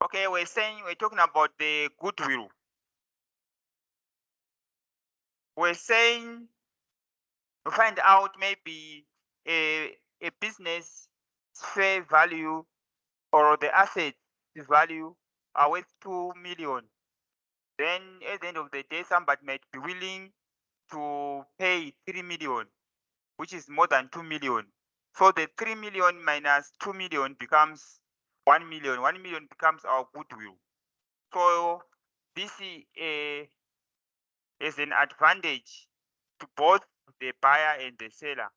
Okay, we're talking about the goodwill. We're saying to find out maybe a business fair value or the asset value are worth 2 million. Then at the end of the day, somebody might be willing to pay 3 million, which is more than 2 million. So the 3 million minus 2 million becomes 1 million. 1 million becomes our goodwill. So this is an advantage to both the buyer and the seller.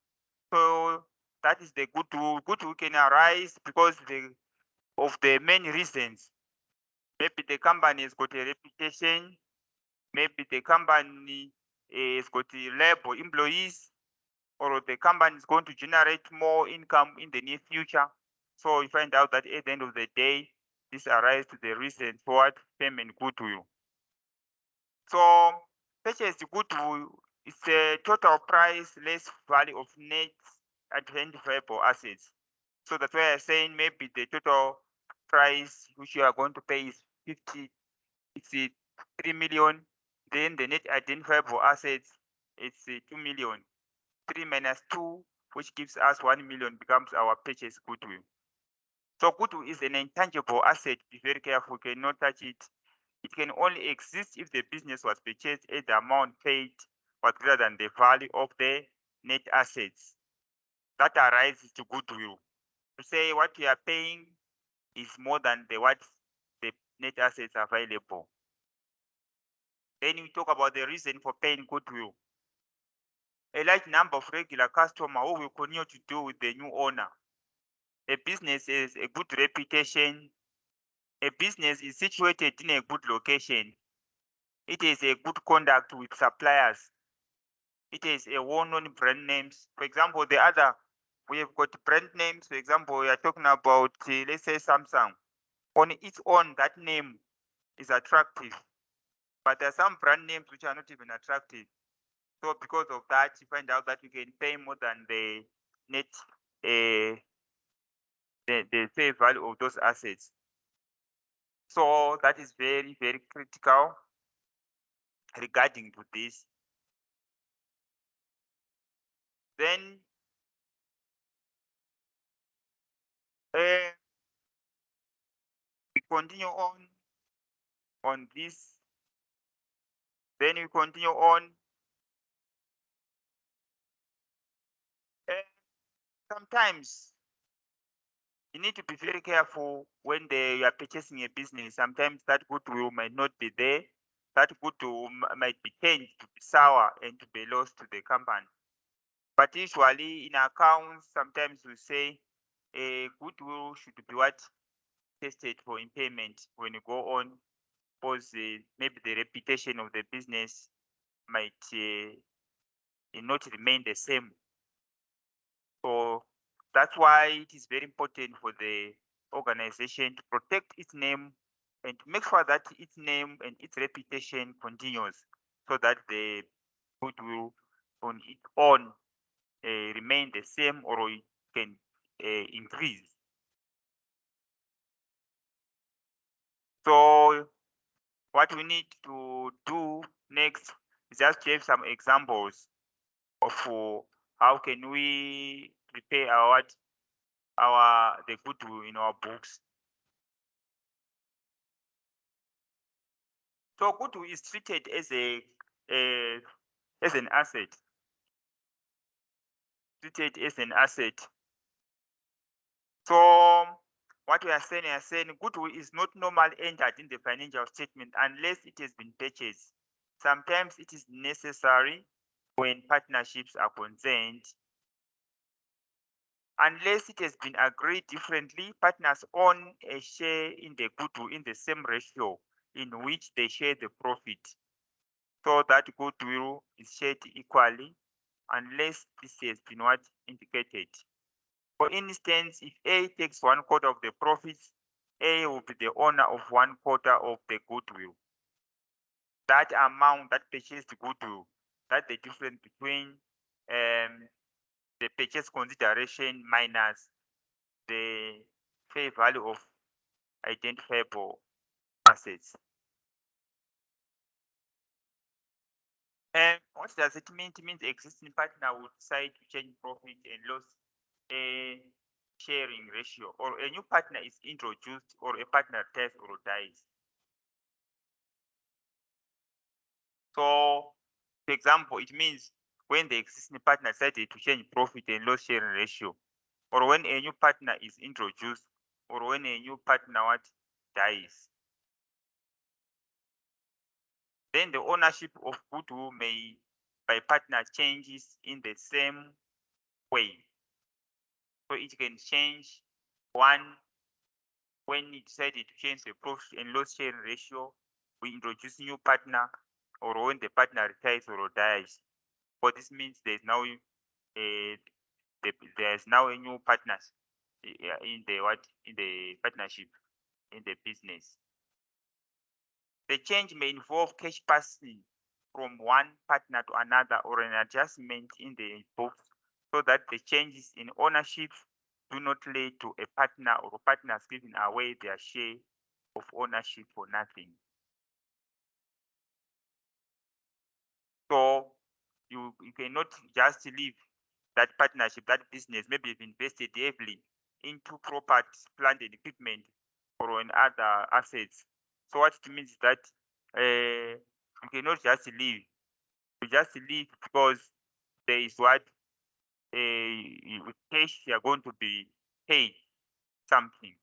So that is the goodwill. Goodwill can arise because of the main reasons. Maybe the company has got a reputation. Maybe the company has got a labor employees, or the company is going to generate more income in the near future. So you find out that at the end of the day, this arises to the reason for what payment goodwill. So purchase goodwill is a total price less value of net identifiable assets. So that's why I'm saying maybe the total price which you are going to pay is 3 million. Then the net identifiable assets is 2 million. 3 minus 2, which gives us 1 million, becomes our purchase goodwill. So goodwill is an intangible asset. Be very careful, you cannot touch it. It can only exist if the business was purchased at the amount paid was greater than the value of the net assets. That arises to goodwill. To say what you are paying is more than what the net assets available. Then we talk about the reason for paying goodwill. A large number of regular customers who will continue to deal with the new owner. A business has a good reputation. A business is situated in a good location. It has a good conduct with suppliers. It has a well-known brand names. For example, we have got brand names. For example, we are talking about, let's say, Samsung. On its own, that name is attractive. But there are some brand names which are not even attractive. So because of that, you find out that you can pay more than the net, uh, the fair value of those assets. So that is very, very critical regarding to this. Then uh, we continue on this. Then we continue on. Uh, Sometimes you need to be very careful when you are purchasing a business. Sometimes that goodwill might not be there. That goodwill might be changed to be sour and to be lost to the company. But usually in accounts, sometimes we say a goodwill should be what tested for impairment when you go on, because maybe the reputation of the business might not remain the same. So that's why it is very important for the organization to protect its name and to make sure that its name and its reputation continues, so that the goodwill on its own remain the same, or it can increase. So what we need to do next is just to have some examples of how can we prepare the goodwill in our books. So goodwill is treated as as an asset. Treated as an asset. So what we are saying goodwill is not normally entered in the financial statement unless it has been purchased. Sometimes it is necessary when partnerships are concerned. Unless it has been agreed differently, partners own a share in the goodwill in the same ratio in which they share the profit. So that goodwill is shared equally unless this has been what indicated. For instance, if A takes 1/4 of the profits, A will be the owner of 1/4 of the goodwill. That amount that purchased goodwill, that's the difference between the purchase consideration minus the fair value of identifiable assets. And what does it mean? It means the existing partner will decide to change profit and loss sharing ratio, or a new partner is introduced, or a partner dies or dies. So, for example, it means when the existing partner decided to change profit and loss sharing ratio, or when a new partner is introduced, or when a new partner dies. Then the ownership of goodwill may by partner changes in the same way. So it can change one when we decided to change the profit and loss sharing ratio, we introduce new partner, or when the partner retires or dies. But this means there's now there's now a new partners in the partnership in the business. The change may involve cash passing from one partner to another, or an adjustment in the books, so that the changes in ownership do not lead to a partner or partners giving away their share of ownership for nothing. So you cannot just leave that partnership, that business. Maybe you've invested heavily into property, plant and equipment, or in other assets. So what it means is that you cannot just leave. You just leave because there is what with cash you are going to be paid something.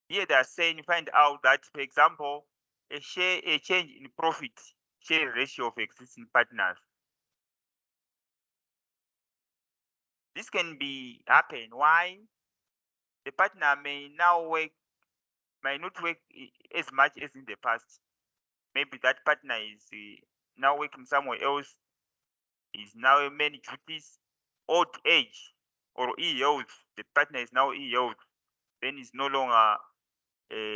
Here they are saying, find out that, for example, a change in profit share ratio of existing partners. This can be happen. Why? The partner may not work as much as in the past. Maybe that partner is now working somewhere else, is now many duties, old age, or EOs. The partner is now EOs. Then is no longer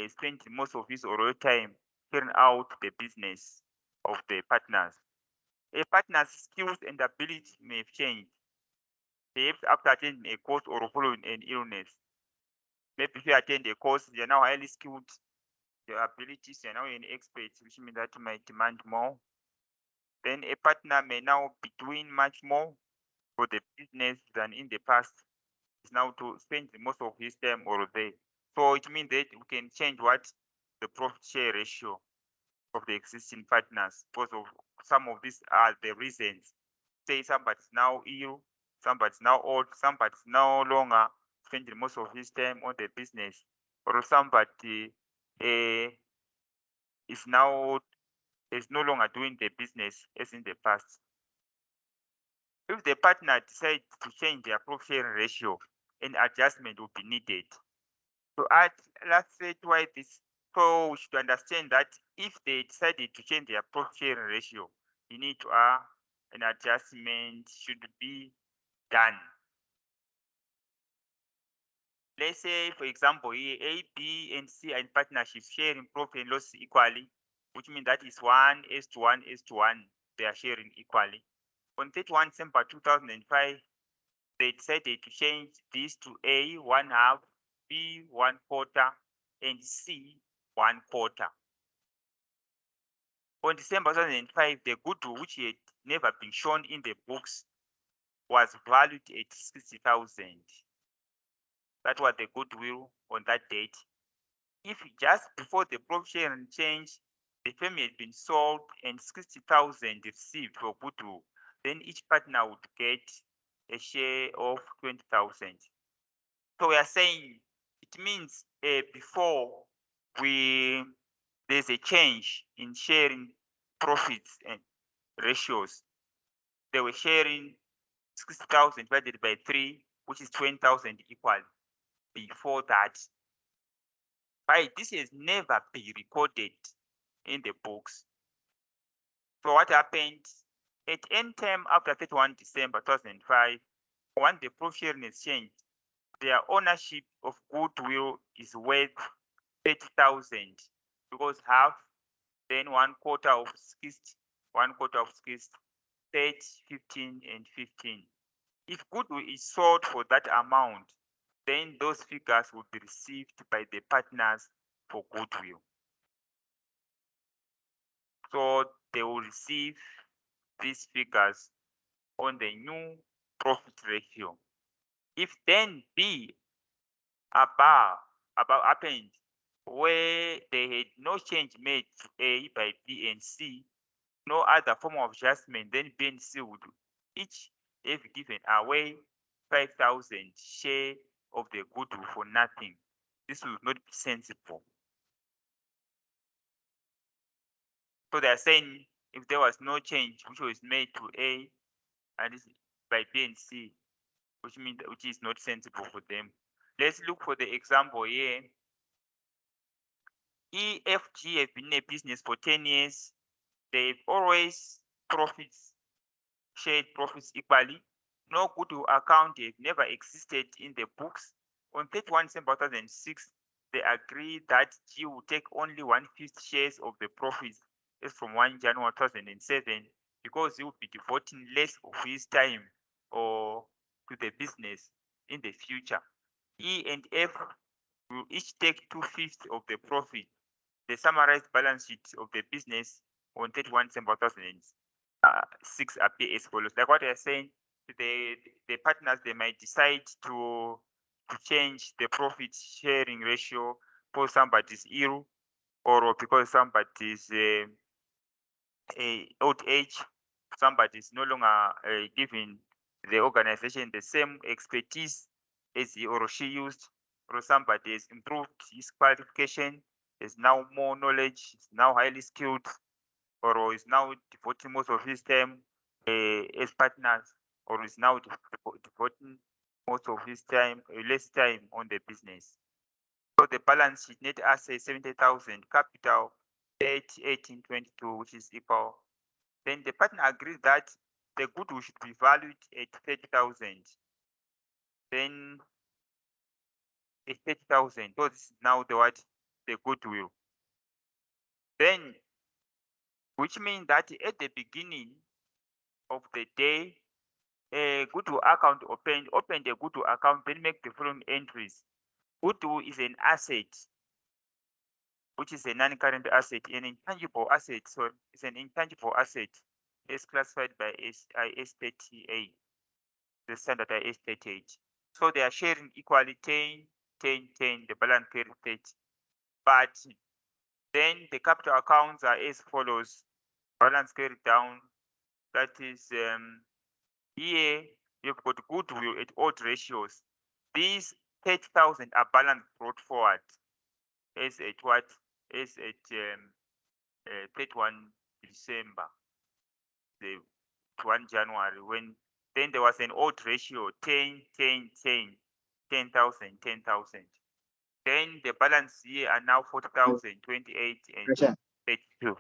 spending most of his or her time carrying out the business of the partners. A partner's skills and ability may have changed. Perhaps after attending a course or following an illness. Maybe if you attend a course, you're now highly skilled. Your abilities, you're now an expert, which means that you might demand more. Then a partner may now be doing much more for the business than in the past. Is now to spend most of his time over there. So it means that we can change what the profit share ratio of the existing partners, because of some of these are the reasons. Say somebody's now ill, somebody's now old, somebody's no longer spending most of his time on the business, or somebody is no longer doing the business as in the past. If the partner decides to change their profit sharing ratio, an adjustment will be needed. So let's say why this. So we should understand that if they decided to change their profit sharing ratio, you need to an adjustment should be done. Let's say, for example, A, B, and C are in partnership sharing profit and loss equally, which means that is 1:1:1. They are sharing equally. On 31 December 2005, they decided to change this to A 1/2, B 1/4, and C 1/4. On December 2005, the goodwill, which had never been shown in the books, was valued at 60,000. That was the goodwill on that date. If just before the profit sharing change, the firm had been sold and 60,000 received for goodwill, then each partner would get a share of 20,000. So we are saying it means before there's a change in sharing profits and ratios, they were sharing 60,000 divided by 3, which is 20,000 equal. Before that, right? This has never been recorded in the books. So what happened? At end time after 31 December 2005, when the profit sharing is changed, their ownership of goodwill is worth 30,000, because half, then 1/4 of 60, 1/4 of 60, 30, 15, and 15. If goodwill is sold for that amount, then those figures will be received by the partners for goodwill. So they will receive these figures on the new profit ratio. If then B above happened where they had no change made to A by B and C, no other form of adjustment, then B and C would each have given away 5,000 share of the goodwill for nothing. This would not be sensible. So they are saying if there was no change which was made to A and this by B and C, which is not sensible for them. Let's look for the example here. EFG have been in a business for 10 years. They've always shared profits equally. No goodwill account have never existed in the books. On 31 December 2006, they agreed that G will take only 1/5 shares of the profits as from 1 January 2007 because he would be devoting less of his time or to the business in the future. E and F will each take 2/5 of the profit. The summarized balance sheet of the business on 31 December 2006 appear as follows. Like what I was saying, the partners, they might decide to change the profit sharing ratio for somebody's ill or because somebody's old age, somebody is no longer giving the organization the same expertise as he or she used, or somebody has improved his qualification, is now more knowledge, is now highly skilled, or is now devoting most of his time as partners, or is now devoting most of his time, less time on the business. So the balance sheet net assets 70,000, capital 1822, which is equal. Then the partner agrees that the goodwill should be valued at 30,000. Then at 30,000. So this is now the goodwill. Then, which means that at the beginning of the day, a goodwill account open the goodwill account, then make the following entries. Goodwill is an asset, which is a non-current asset, an intangible asset. So it's an intangible asset as classified by IS 38, the standard IS 38. So they are sharing equally 10, 10, 10, the balance carry 30. But then the capital accounts are as follows. Balance carry down, that is here you've got goodwill at odd ratios. These 30,000 are balance brought forward as at what? As at 31 December, the 1 January, when then there was an odd ratio 10, 10, 10, 10,000, 10,000. Then the balance here are now 40,000, 28, and 32.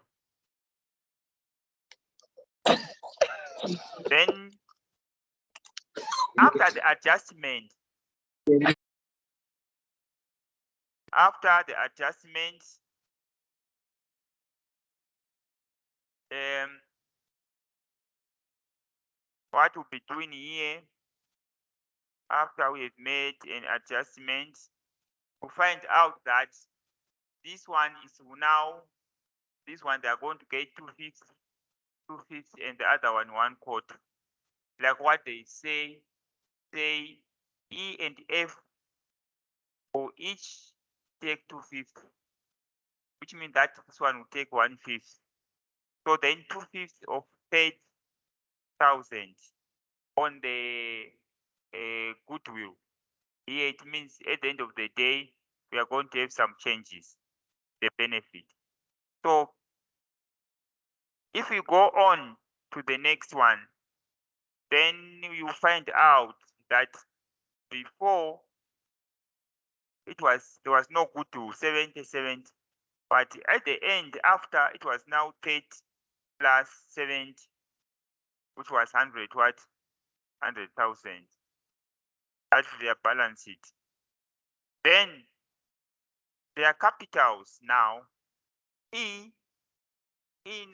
Then after the adjustment, what we'll be doing here, after we have made an adjustment, we'll find out that this one is now, this one they are going to get 2/5, and the other one 1/4. Like what they say E and F will each take 2/5, which means that this one will take 1/5. So then 2/5 of 30,000 on the goodwill. Here it means at the end of the day, we are going to have some changes, the benefit. So if we go on to the next one, then you find out that before there was no goodwill, 70, but at the end, after it was now 30 plus 70, which was 100, what? 100,000. That's their balance sheet. Then their capitals now, E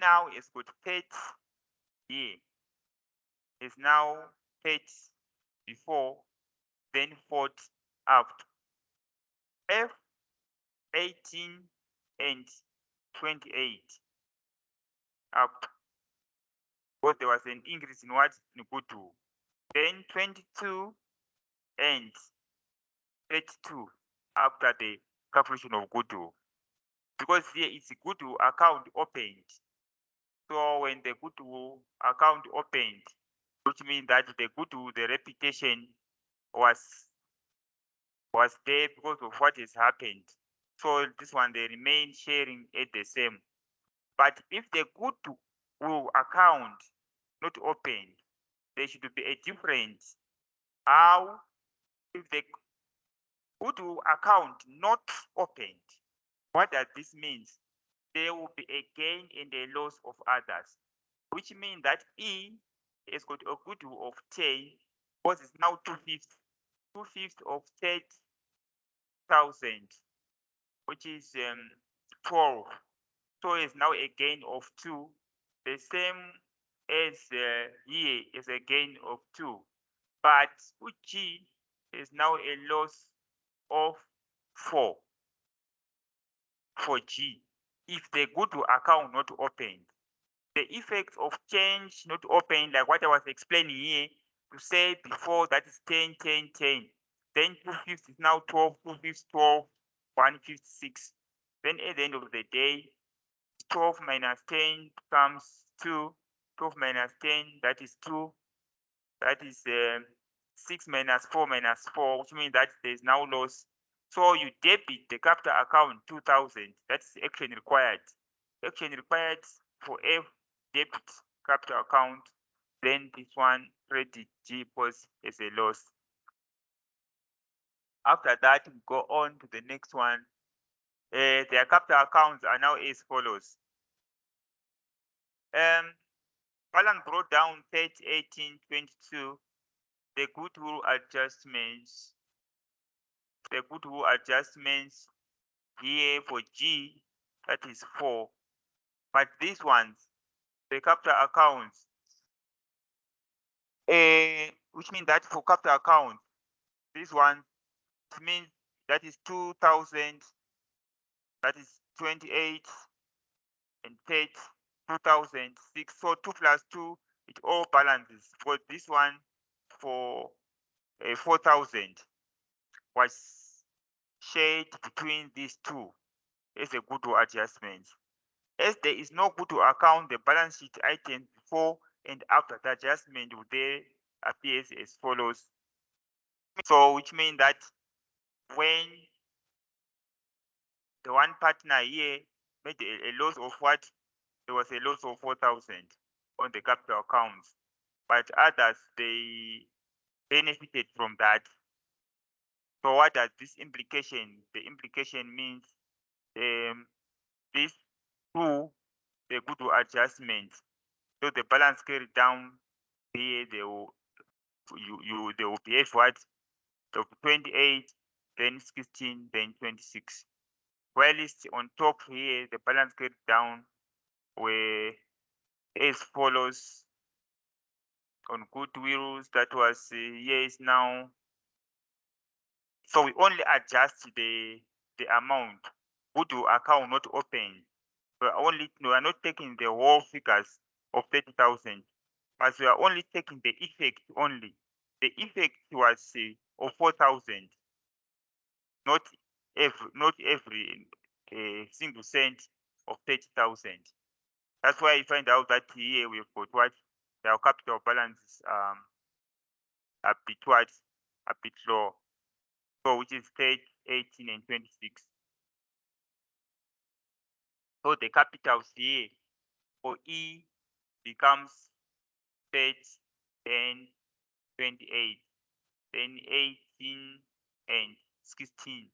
now is good 30 here. Is now 30 before, then 40 after. F 18 and 28 after, because there was an increase in what? In goodwill. Then 22 and 32 after the calculation of goodwill. Because here it's a goodwill account opened. So when the goodwill account opened, which means that the goodwill, the reputation was there because of what has happened. So this one, they remain sharing at the same. But if the goodwill account not opened, there should be a difference. How? If the goodwill account not opened, what does this mean? There will be a gain and a loss of others, which means that E has got a goodwill of 10, because it's now 2/5. 2/5 of 30,000, which is 12. So it's now a gain of 2, the same as here is a gain of 2. But G is now a loss of 4 for G if the goodwill account not opened. The effect of change not opened, like what I was explaining here, to say before, that is 10, 10, 10. Then 2/5 is now 12, 2/5, 12, 1/5, 6. Then at the end of the day, 12 minus 10 becomes 2. 12 minus 10, that is 2. That is 6 minus 4 minus 4, which means that there is now loss. So you debit the capital account 2,000. That's action required. Action required for F, debit capital account. Then this one, credit G post as a loss. After that, we go on to the next one. Their capital accounts are now as follows. Balance brought down 30, 18, 22. The goodwill adjustments. The goodwill adjustments here for G, that is 4. But these ones, the capital accounts, which means that for capital account, this one, it means that is 2,000, that is 28 and 30, 2006. So 2 plus 2, it all balances. For this one, for 4,000 was shared between these two as a goodwill adjustment. As there is no goodwill account, the balance sheet items before and after the adjustment will there appears as follows. So which means that when the one partner here made a loss of what? There was a loss of 4,000 on the capital accounts, but others, they benefited from that. So what does this implication? The implication means this two, the goodwill adjustment. So the balance carried down here, they will they will behave what? So 28, then 16, then 26. While it's on top here, the balance carried down were as follows. On goodwills, that was here is now. So we only adjust the amount. Goodwill account not open. We are not taking the whole figures of 30,000, but we are only taking the effect only. The effect was of 4,000, not every single cent of 30,000. That's why you find out that here we've got what our capital balance is a bit low. So which is 30, 18, and 26. So the capitals here for E becomes 30, 10, 28, then 18 and 16.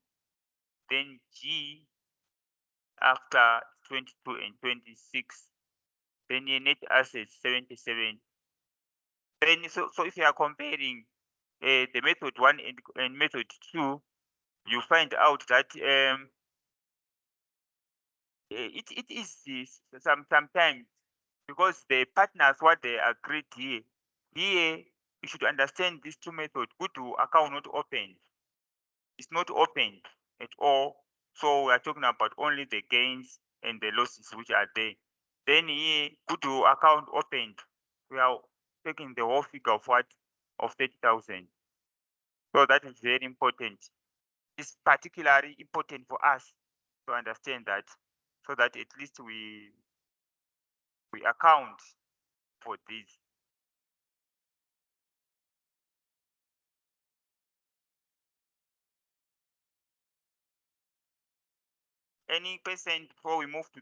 Then G after 22 and 26. Then your net assets 77. Then so if you are comparing the method 1 and method 2, you find out that it is sometimes, because the partners what they agreed here you should understand these two methods. Goodwill account not opened. It's not opened at all. So we are talking about only the gains and the losses which are there. Then here, goodwill account opened. We are taking the whole figure of what? Of 30,000. So that is very important. It's particularly important for us to understand that, so that at least we account for this. Any person before we move to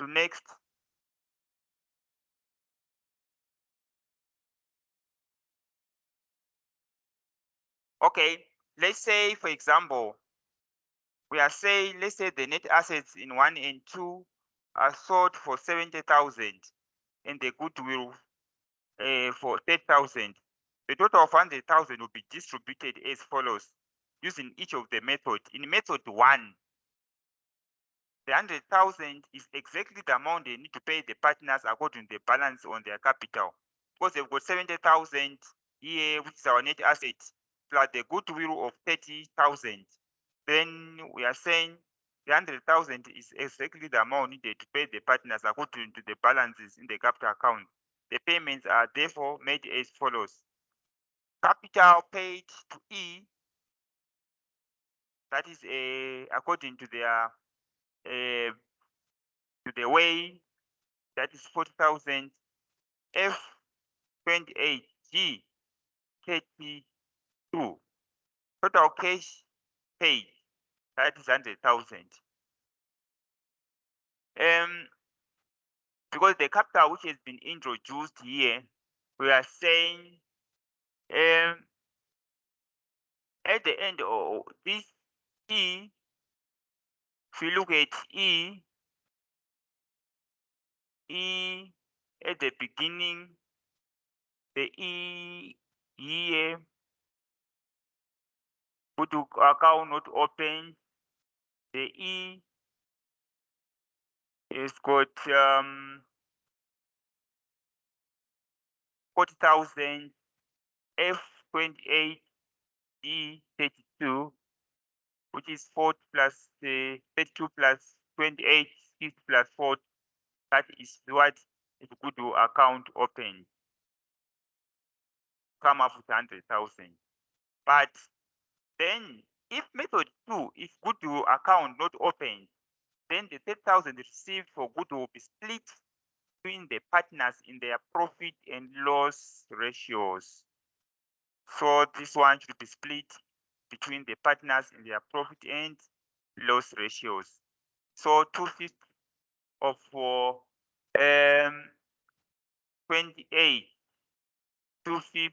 next? Okay, let's say for example, we are saying, let's say the net assets in 1 and 2 are sold for 70,000 and the goodwill for 10,000. The total of 100,000 will be distributed as follows using each of the methods. In method 1, the 100,000 is exactly the amount they need to pay the partners according to the balance on their capital. Because they've got 70,000 here, which is our net asset, plus the goodwill of 30,000. Then we are saying the 100,000 is exactly the amount needed to pay the partners according to the balances in the capital account. The payments are therefore made as follows. Capital paid to E, that is according to their to the way, that is 40,000. F 28, G 32. Total cash paid, that is 100,000. Because the capital which has been introduced here, we are saying at the end of this E, if you look at E at the beginning, the E here, put to account not open, the E is got 40,000, F 28, E 32, which is 40 plus 32 plus 28, 60 plus 40. That is what is goodwill account open. Come up with 100,000. But then if method 2, if goodwill account not open, then the 30,000 received for goodwill will be split between the partners in their profit and loss ratios. So this one should be split between the partners in their profit and loss ratios. So 2/5 of 28, 2/5,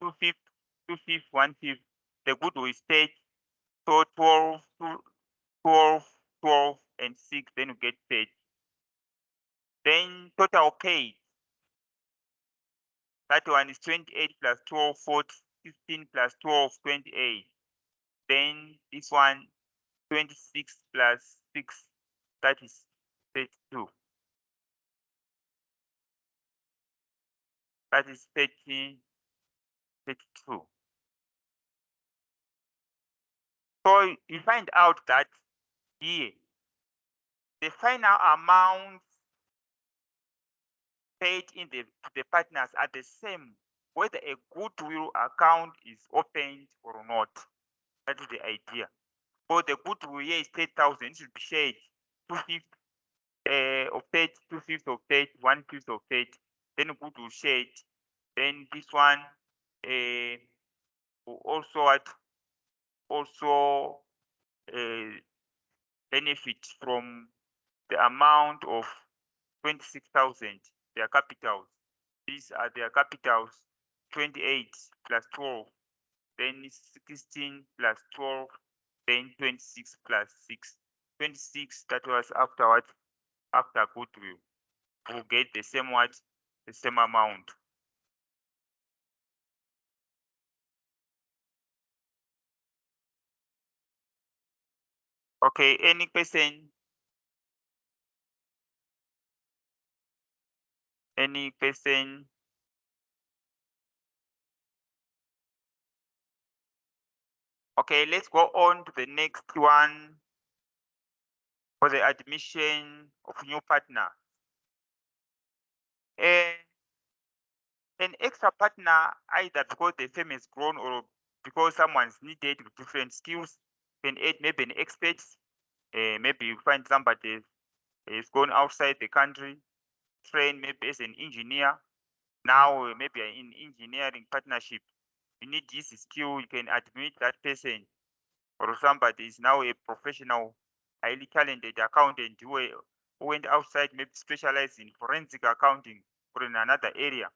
2/5, 2/5, 1/5. The goodwill is paid. So 12, 12, 12, and 6, then you get paid. Then total paid. That one is 28 plus 12, 40, 15 plus 12, 28. Then this one, 26 plus 6, that is 32. That is 32. So you find out that here, the final amount paid to the partners are the same, whether a goodwill account is opened or not. That is the idea. For the goodwill here is 10,000, it should be shared 2/5 of 30, 2/5 of 30, 1/5 of 30. Then goodwill shared. Then this one will also benefit from the amount of 26,000, their capitals. These are their capitals, 28 plus 12, then 16 plus 12, then 26 plus 6. 26, that was afterwards, after goodwill. We'll get the same what? The same amount. Okay, any question? Any question? Okay, let's go on to the next one for the admission of new partner. An extra partner, either because the firm has grown or because someone's needed with different skills, can add maybe an expert. Maybe you find somebody is going outside the country, train maybe as an engineer. Now maybe in engineering partnership, you need this skill, you can admit that person. Or somebody is now a professional, highly talented accountant who went outside, maybe specialized in forensic accounting or in another area.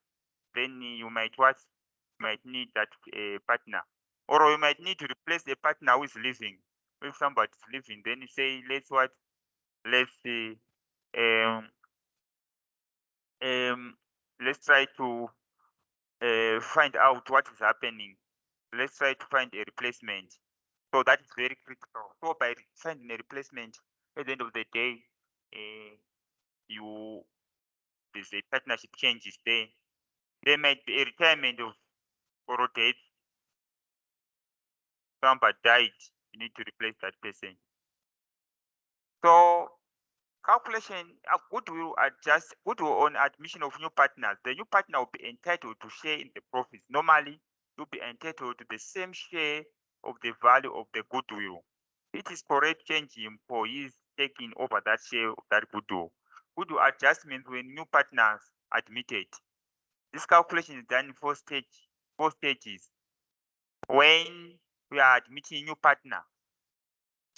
Then you might need that partner, or you might need to replace a partner who is leaving. If somebody is leaving, then you say let's see, um, um, let's try to find out what is happening. Let's try to find a replacement. So that is very critical. So by finding a replacement, at the end of the day, uh, you there's a partnership changes there. There might be a retirement of or a death. Somebody died. You need to replace that person. So calculation of goodwill adjust goodwill on admission of new partners. The new partner will be entitled to share in the profits. Normally, you'll be entitled to the same share of the value of the goodwill. It is correct changing employees taking over that share of that goodwill. Goodwill adjustment when new partners admitted. This calculation is done in four stages. When we are admitting new partner,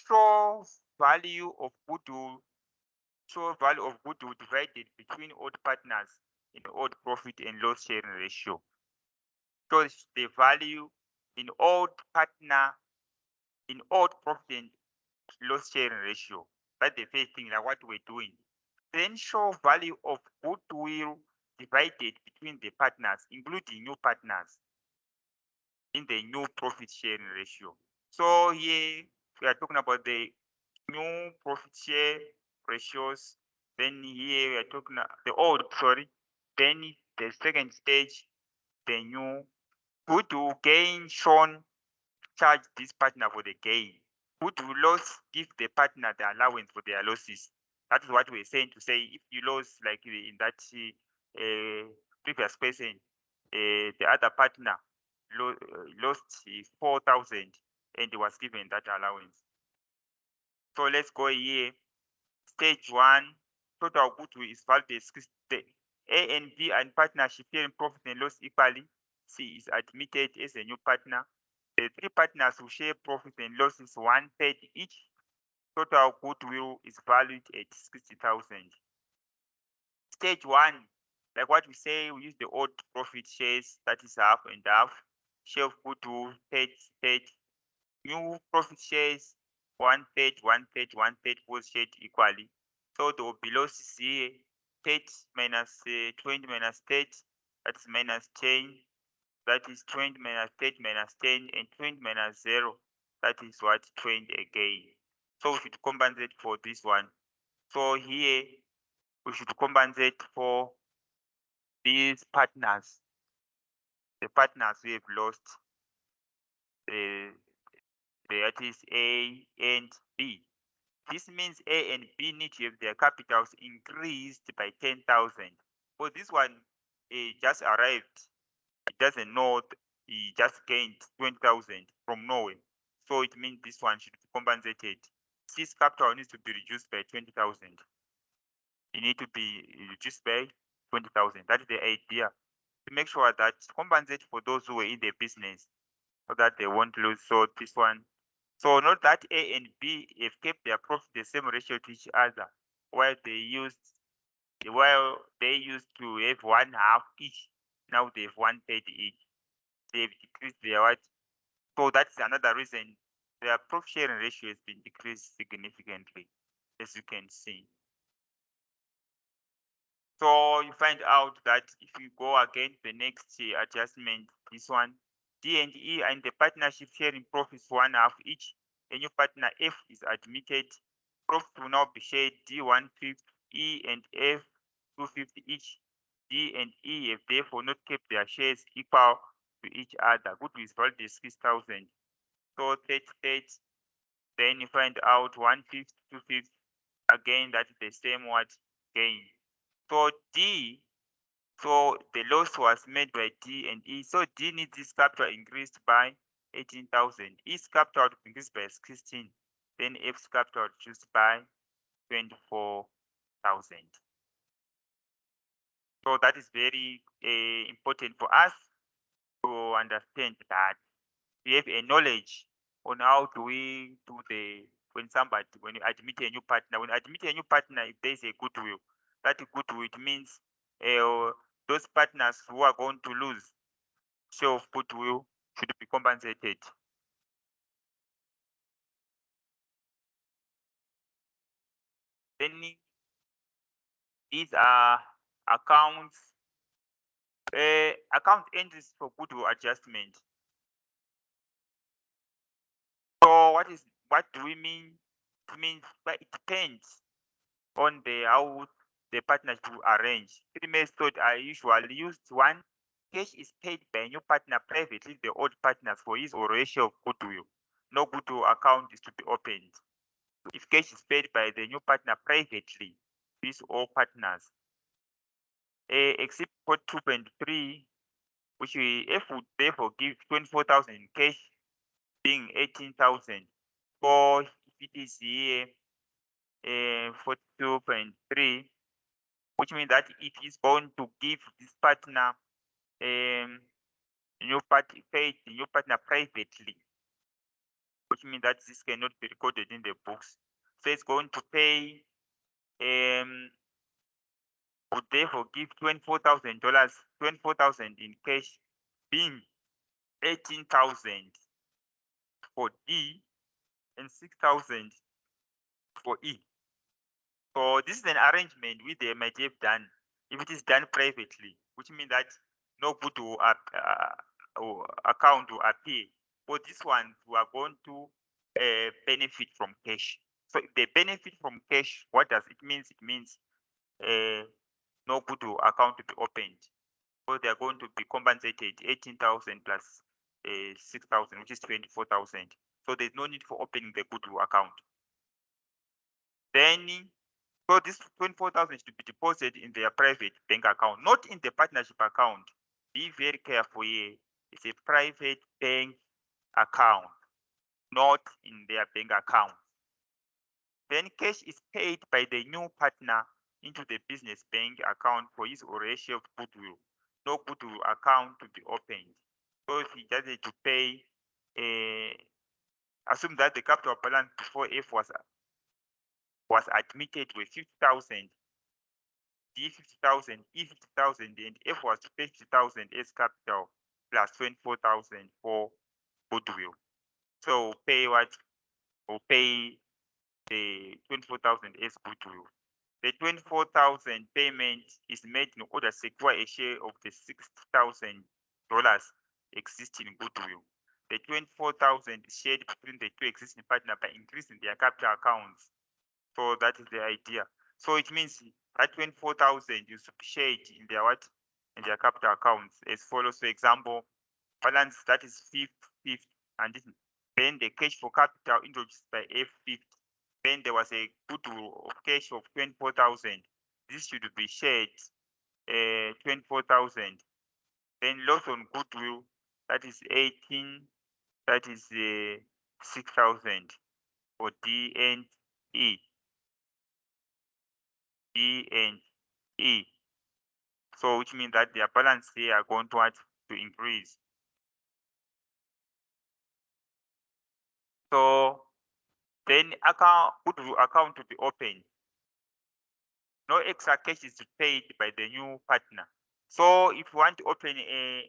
show value of goodwill divided between odd partners in odd profit and loss sharing ratio. So the value in odd partner in odd profit and loss sharing ratio. That's the first thing, like what we're doing. Then show value of goodwill divided between the partners, including new partners, in the new profit sharing ratio. So here we are talking about the new profit share ratios. Then here we are talking the old, sorry. Then the second stage, the new goodwill gain shown, charge this partner for the gain. Goodwill loss, give the partner the allowance for their losses. That is what we're saying to say if you lose like in that previous person, the other partner lost 4,000 and was given that allowance. So let's go here. Stage one, total goodwill is valued as the A and B and partnership sharing profit and loss equally. C is admitted as a new partner. The three partners will share profit and losses 1/3 each. Total goodwill is valued at 60,000. Stage one, like what we say, we use the odd profit shares, that is half and half. Share of goodwill, third. New profit shares, 1/3, 1/3, 1/3 was shared equally. So there will be losses here, 30 minus 20 minus 30, that's minus 10. That is 20 minus 30 minus 10, and 20 minus 0, that is what, 20 again. So we should compensate for this one. So here we should compensate for these partners, the partners we have lost, that is A and B. This means A and B need to have their capitals increased by 10,000. For this one, he just arrived. He doesn't know. He just gained 20,000 from nowhere. So it means this one should be compensated. His capital needs to be reduced by 20,000. It need to be reduced by 20,000. That is the idea. To make sure that compensate for those who were in the business so that they won't lose. So this one. So note that A and B have kept their profit the same ratio to each other, while they used to have 1/2 each. Now they have 1/3 each. They've decreased their what? So that's another reason their profit sharing ratio has been decreased significantly, as you can see. So you find out that if you go again the next adjustment, this one, D and E and the partnership sharing profits 1/2 each. A new partner F is admitted. Profit will now be shared D 1/5, E and F 2/5 each. D and E have therefore not kept their shares equal to each other. Goodwill is valued at 6,000. So 30, 30. Then you find out 1/5, 2/5. Again, that is the same what gain. So D, so the loss was made by D and E. So D needs this capital increased by 18,000. E's capital to increase by 16. Then F's capital reduced by 24,000. So that is very important for us to understand that we have a knowledge on how do we do when you admit a new partner. When you admit a new partner, if there is a goodwill, that goodwill, it means those partners who are going to lose share of goodwill should be compensated. Then these are accounts, account entries for goodwill adjustment. So what do we mean? It means, but it depends on how the partnership will arrange. Three methods are usually used. One, cash is paid by a new partner privately, the old partners, for his or her share of goodwill. No goodwill account is to be opened. If cash is paid by the new partner privately, these all partners. Except for 2.3, which F would therefore give 24,000 in cash, being 18,000. For if it is here 42.3, which means that if he's going to give this partner paid the new partner privately, which means that this cannot be recorded in the books. So it's going to pay would therefore give $24,000, 24,000 in cash, being 18,000 for D and 6,000 for E. So this is an arrangement which they might have done if it is done privately, which means that no goodwill account will appear. For this one, we are going to benefit from cash. So if they benefit from cash, what does it mean? It means no goodwill account to be opened. So they are going to be compensated 18,000 plus 6,000, which is 24,000. So there's no need for opening the goodwill account. Then, so this 24,000 should be deposited in their private bank account, not in the partnership account. Be very careful here. It's a private bank account, not in their bank account. Then cash is paid by the new partner into the business bank account for his or her share of goodwill. No goodwill account to be opened. So if he does it to pay, assume that the capital balance before F was admitted with 50,000, D 50,000, E 50,000, and F was to pay 50,000 as capital plus 24,000 for goodwill. So pay what? Or pay the 24,000 as goodwill. The 24,000 payment is made in order to secure a share of the $60,000 existing goodwill. The 24,000 is shared between the two existing partners by increasing their capital accounts. So that is the idea. So it means that 24,000 is shared in their what? In their capital accounts as follows. For example, balance that is 50, and then the cash for capital introduced by F50. Then there was a goodwill of cash of 24,000. This should be shared 24,000. Then loss on goodwill, that is 18, that is 6,000 for D and E. D and E. So which means that their balance here are going to increase. So then goodwill account to be opened. No extra cash is paid by the new partner. So if you want to open a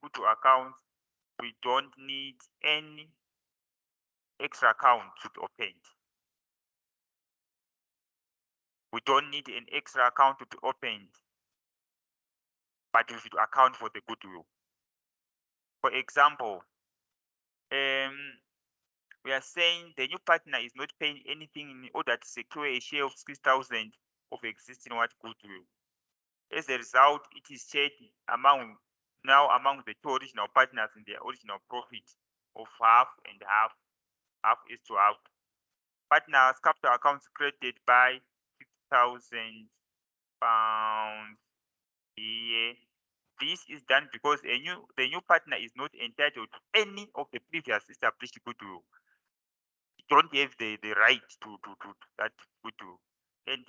goodwill account, we don't need any extra account to be opened. We don't need an extra account to be opened, but we should account for the goodwill. For example, we are saying the new partner is not paying anything in order to secure a share of 6,000 of existing goodwill. As a result, it is shared among the two original partners in their original profit. of half and half, half is to half. Partners capital accounts credited by £50,000 a year. This is done because the new partner is not entitled to any of the previous established goodwill. You don't have the right to that goodwill. And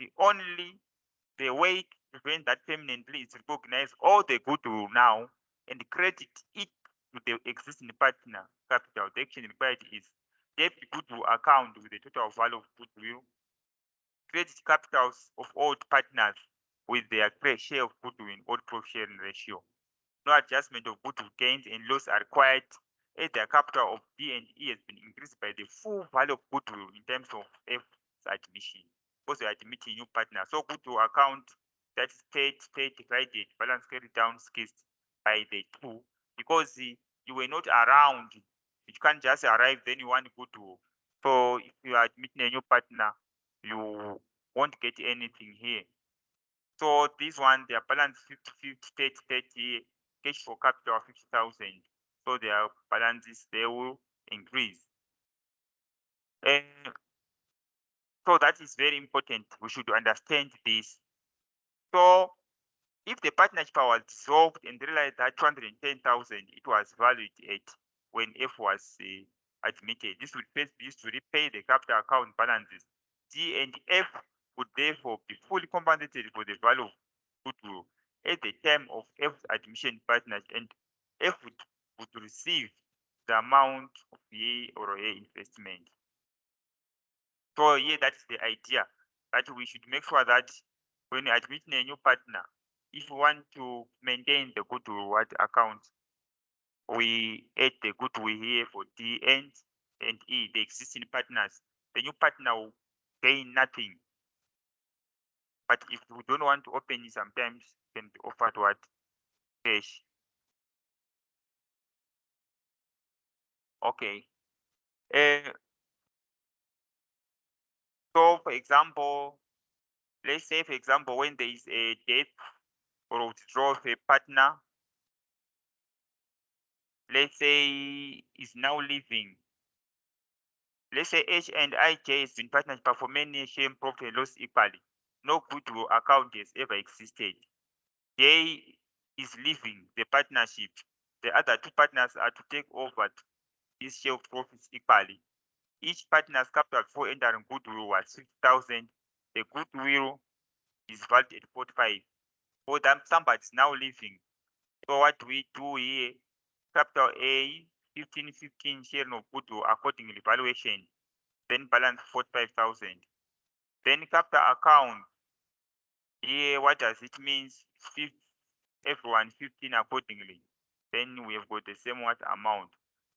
the way to prevent that permanently is recognize all the goodwill now and credit it to the existing partner capital. The action required is debit goodwill account with the total value of goodwill, credit capitals of all partners with their share of goodwill in old profit sharing ratio. No adjustment of goodwill gains and loss are required as the capital of D and E has been increased by the full value of goodwill in terms of F's admission. Because we are admitting new partners. So goodwill account that is state divided, balance carried down scaled by the two, because you were not around. You can't just arrive, then you want goodwill. So if you are admitting a new partner, you won't get anything here. So this one, their balance 50-50, 30-30, cash for capital of 50,000. So their balances, they will increase. So that is very important. We should understand this. So if the partnership was dissolved and realized that 210,000, it was valued at when F was admitted, this would first be used to repay the capital account balances. D and F would therefore be fully compensated for the value of goodwill at the time of F's admission partnership, and F would receive the amount of A or A investment. So yeah, that's the idea, that we should make sure that when admitting a new partner, if we want to maintain the goodwill account, we add the goodwill here for D and E, the existing partners. The new partner will gain nothing. But if we don't want to open it, sometimes it can be offered what? Cash. Okay. So for example, let's say for example, when there is a death or withdrawal of a partner, let's say is now living. Let's say H and IJ has been partnership for many years, sharing profit and loss equally. No goodwill account has ever existed. J is leaving the partnership. The other two partners are to take over this share of profits equally. Each partner's capital before entering goodwill was 50,000. The goodwill is valued at 45. For them, somebody is now leaving. So what we do here, capital A, 15 share of goodwill accordingly valuation, then balance 45,000. Then capital account, here what does it mean? Everyone 15 accordingly. Then we have got the same what amount.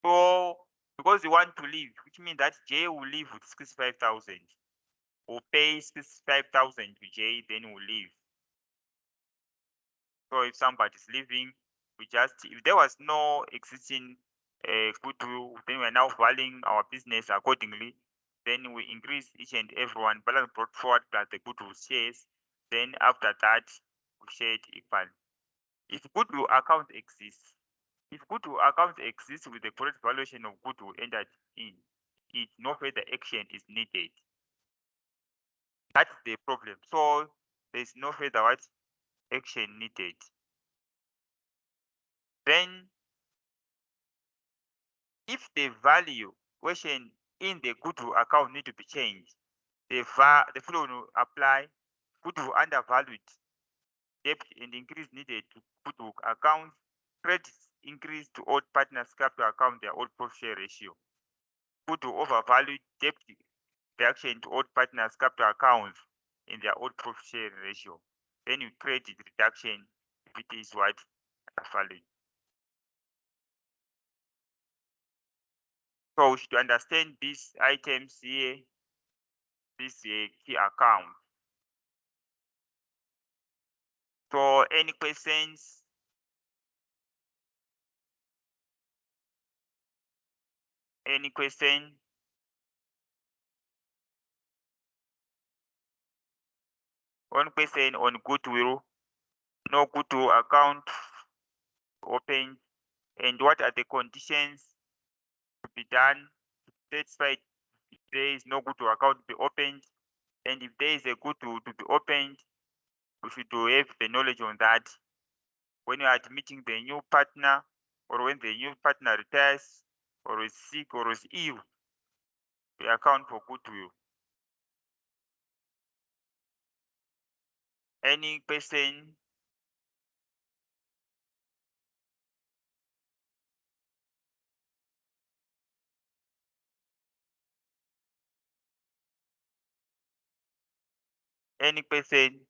So because you want to leave, which means that J will leave with 65,000. We'll pay 65,000 to J, then we'll leave. So if somebody is leaving, if there was no existing goodwill, then we're now valuing our business accordingly. Then we increase each and everyone balance brought forward plus the goodwill shares. Then after that, we share it equally. If goodwill account exists, with the correct valuation of goodwill entered in, no further action is needed. That's the problem. So there's no further action needed. Then if the valuation in the goodwill account need to be changed, the following will apply. Goodwill undervalued, debt and increase needed to goodwill account, credits increase to old partners capital account their old profit share ratio. Goodwill overvalued, debt reduction to old partners capital accounts in their old profit share ratio. Then you credit reduction if it is what undervalued. So we should understand these items here, this key account. So any questions? Any question? One question on goodwill. No goodwill account open. And what are the conditions to be done, satisfied if there is no goodwill account to be opened, and if there is a goodwill to be opened, we should have the knowledge on that. When you are admitting the new partner, or when the new partner retires, or is sick, or is ill, we account for goodwill. Any person? Any person?